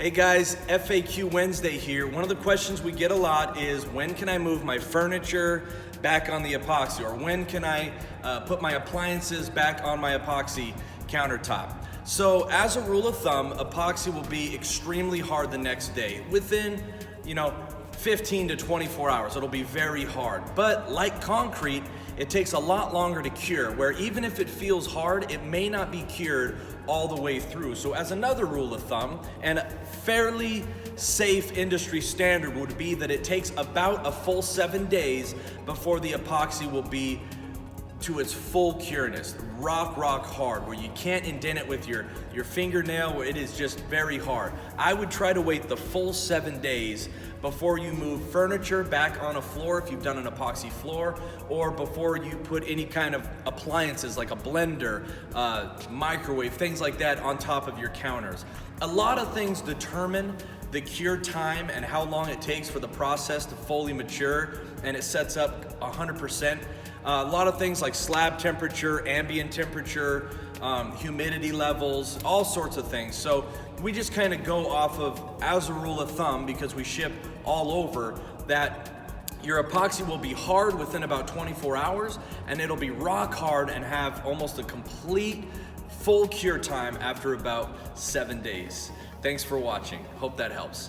Hey guys, FAQ Wednesday here. One of the questions we get a lot is when can I move my furniture back on the epoxy, or when can I put my appliances back on my epoxy countertop? So as a rule of thumb, epoxy will be extremely hard the next day. Within, 15 to 24 hours, it'll be very hard. But like concrete, it takes a lot longer to cure, where even if it feels hard, it may not be cured all the way through. So as another rule of thumb, and a fairly safe industry standard would be that it takes about a full 7 days before the epoxy will be to its full cureness, rock hard, where you can't indent it with your fingernail, where it is just very hard. I would try to wait the full 7 days before you move furniture back on a floor if you've done an epoxy floor, or before you put any kind of appliances like a blender, microwave, things like that on top of your counters. A lot of things determine the cure time and how long it takes for the process to fully mature, and it sets up 100%. A lot of things like slab temperature, ambient temperature, humidity levels, all sorts of things. So we just kind of go off of, as a rule of thumb, because we ship all over, that your epoxy will be hard within about 24 hours, and it'll be rock hard and have almost a complete full cure time after about 7 days. Thanks for watching. Hope that helps.